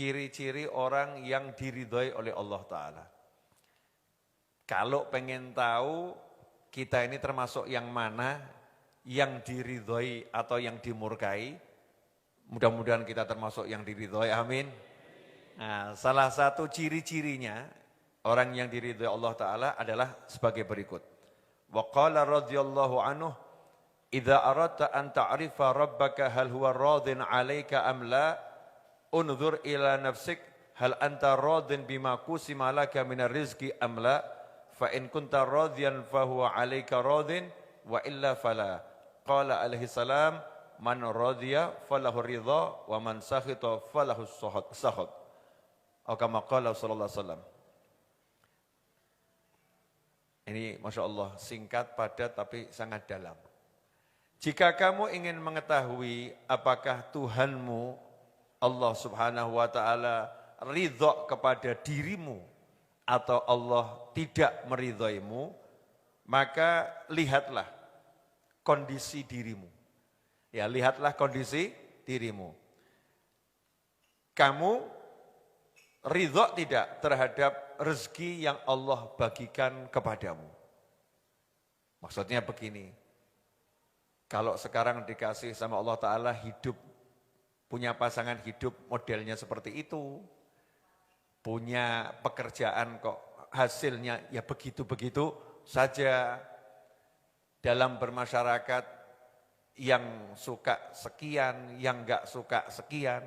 ciri-ciri orang yang diridhoi oleh Allah Ta'ala. Kalau pengen tahu kita ini termasuk yang mana, yang diridhoi atau yang dimurkai, mudah-mudahan kita termasuk yang diridhoi, amin. Nah, salah satu ciri-cirinya orang yang diridhoi Allah Ta'ala adalah sebagai berikut. Wa qala radhiyallahu anhu, idza aradta an ta'rifa rabbaka hal huwa radin 'alaika am la, unzur ila nafsik hal anta radin bima qusima laka minar rizqi am la, fa in kunta radiyan fa huwa 'alaika radin wa illa fala. Qala alaihi salam, man radiya falahu ridha wa man sakhita falahu sakhat. Atau kama qala sallallahu alaihi wasallam. Ini Masya Allah singkat, padat tapi sangat dalam. Jika kamu ingin mengetahui apakah Tuhanmu Allah Subhanahu wa Ta'ala ridho kepada dirimu atau Allah tidak meridhoimu, maka lihatlah kondisi dirimu. Ya, lihatlah kondisi dirimu. Kamu ridho tidak terhadap rezeki yang Allah bagikan kepadamu? Maksudnya begini, kalau sekarang dikasih sama Allah Ta'ala hidup, punya pasangan hidup modelnya seperti itu, punya pekerjaan kok hasilnya ya begitu-begitu saja, dalam bermasyarakat yang suka sekian, yang enggak suka sekian,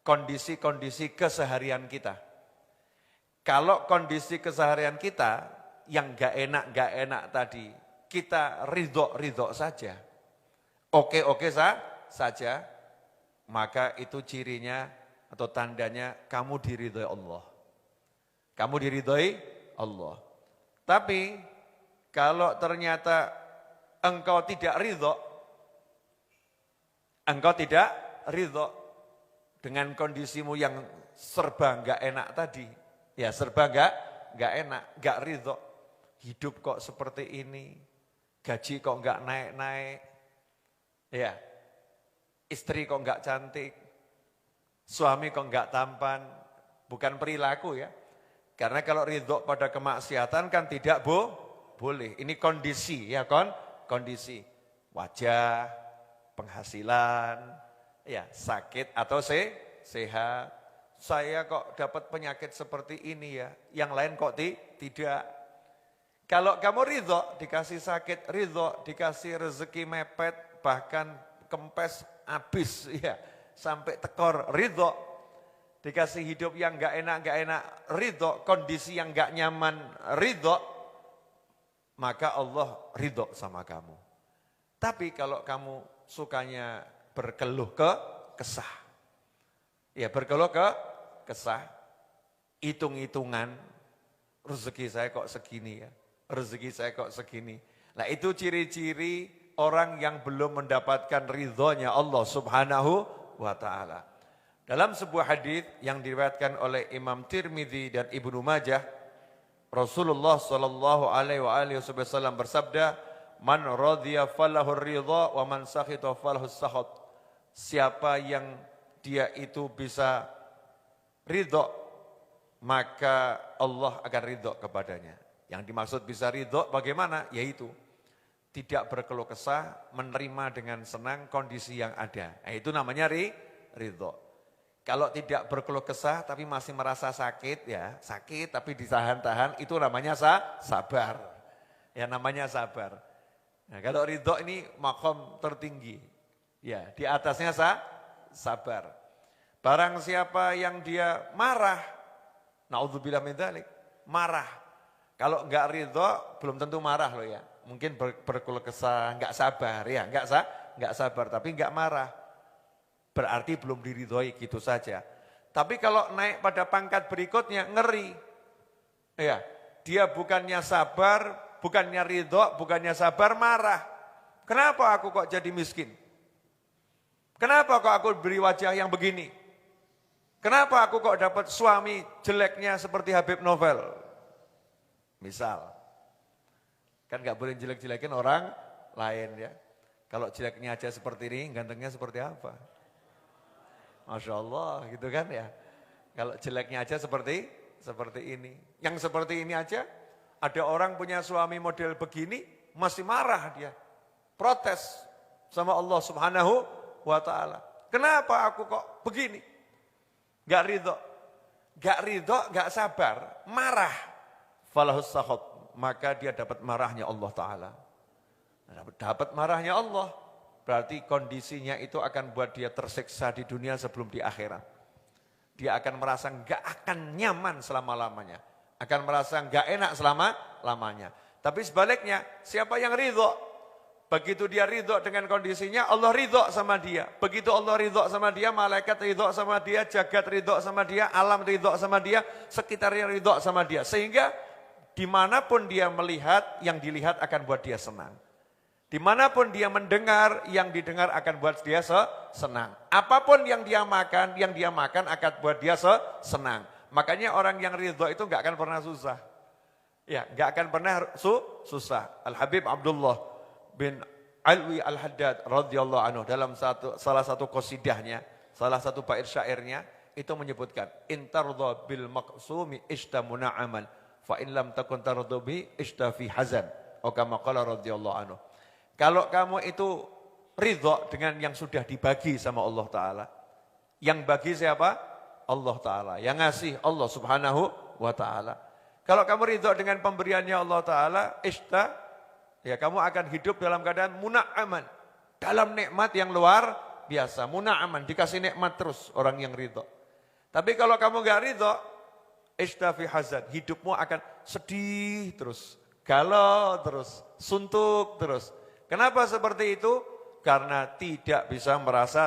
kondisi-kondisi keseharian kita. Kalau kondisi keseharian kita yang enggak enak tadi, kita ridho saja, oke saja, maka itu cirinya atau tandanya kamu diridhoi Allah. Kamu diridhoi Allah. Tapi kalau ternyata engkau tidak ridho dengan kondisimu yang serba enggak enak tadi, ya serba enggak enak, enggak ridho. Hidup kok seperti ini, gaji kok enggak naik-naik, ya. Istri kok enggak cantik, suami kok enggak tampan, bukan perilaku ya. Karena kalau ridho pada kemaksiatan kan tidak boleh. Ini kondisi ya kondisi. Wajah, penghasilan, ya sakit atau sehat. Saya kok dapat penyakit seperti ini ya, yang lain kok tidak. Kalau kamu ridho, dikasih sakit, ridho, dikasih rezeki mepet, bahkan kempes habis ya, sampai tekor, ridho. Dikasih hidup yang enggak enak, ridho. Kondisi yang enggak nyaman, ridho. Maka Allah ridho sama kamu. Tapi kalau kamu sukanya berkeluh kesah, ya berkeluh kesah, hitung-hitungan, rezeki saya kok segini ya, rezeki saya kok segini. Nah itu ciri-ciri orang yang belum mendapatkan ridhonya Allah Subhanahu wa Ta'ala. Dalam sebuah hadis yang diriwayatkan oleh Imam Tirmidzi dan Ibnu Majah, Rasulullah sallallahu alaihi wasallam bersabda, "Man radhiya falahu ridha wa man sakhita falahu sakhat." Siapa yang dia itu bisa ridho, maka Allah akan ridho kepadanya. Yang dimaksud bisa ridho bagaimana? Yaitu tidak berkeluh kesah, menerima dengan senang kondisi yang ada. Nah, itu namanya ridho. Kalau tidak berkeluh kesah tapi masih merasa sakit, ya sakit tapi ditahan-tahan, itu namanya sabar. Ya namanya sabar. Nah, kalau ridho ini makom tertinggi. Ya, di atasnya sabar. Barang siapa yang dia marah, naudzubillah min dzalik, marah. Kalau enggak ridho belum tentu marah loh ya. Mungkin berkeluh kesah, enggak sabar ya, enggak sabar tapi enggak marah. Berarti belum diridhoi gitu saja. Tapi kalau naik pada pangkat berikutnya ngeri. Ya, dia bukannya sabar, bukannya ridho, bukannya sabar, marah. Kenapa aku kok jadi miskin? Kenapa kok aku beri wajah yang begini? Kenapa aku kok dapat suami jeleknya seperti Habib Novel? Misal. Kan gak boleh jelek-jelekin orang lain ya. Kalau jeleknya aja seperti ini, gantengnya seperti apa? Masya Allah gitu kan ya. Kalau jeleknya aja seperti ini. Yang seperti ini aja, ada orang punya suami model begini, masih marah dia. Protes sama Allah Subhanahu wa ta'ala. Kenapa aku kok begini? Gak ridho. Gak ridho, gak sabar, marah. Falahus sakhot, maka dia dapat marahnya Allah Ta'ala. Dapat marahnya Allah, berarti kondisinya itu akan buat dia tersiksa di dunia sebelum di akhirat. Dia akan merasa gak akan nyaman selama-lamanya. Akan merasa gak enak selama-lamanya. Tapi sebaliknya, siapa yang ridho? Begitu dia ridho dengan kondisinya, Allah ridho sama dia. Begitu Allah ridho sama dia, malaikat ridho sama dia, jagat ridho sama dia, alam ridho sama dia, sekitarnya ridho sama dia. Sehingga dimanapun dia melihat, yang dilihat akan buat dia senang. Dimanapun dia mendengar, yang didengar akan buat dia senang. Apapun yang dia makan akan buat dia senang. Makanya orang yang ridho itu gak akan pernah susah. Ya, gak akan pernah susah. Al-Habib Abdullah bin Alwi Al-Haddad radhiyallahu anhu dalam salah satu qasidahnya, salah satu bait syairnya itu menyebutkan intarda bil maqsumi ishta muna'aman fa in lam takun tarda bi ishta fi hazan atau kama qala radhiyallahu anhu. Kalau kamu itu ridho dengan yang sudah dibagi sama Allah Ta'ala, yang bagi siapa? Allah Ta'ala, yang ngasih Allah Subhanahu wa Ta'ala. Kalau kamu ridho dengan pemberiannya Allah Ta'ala, ishta, ya kamu akan hidup dalam keadaan muna'aman, dalam nikmat yang luar biasa. Muna'aman, dikasih nikmat terus orang yang ridho. Tapi kalau kamu gak ridho, ishtafi hazan, hidupmu akan sedih terus, galau terus, suntuk terus. Kenapa seperti itu? Karena tidak bisa merasa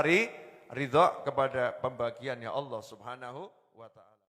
ridho kepada pembagiannya Allah Subhanahu wa Ta'ala.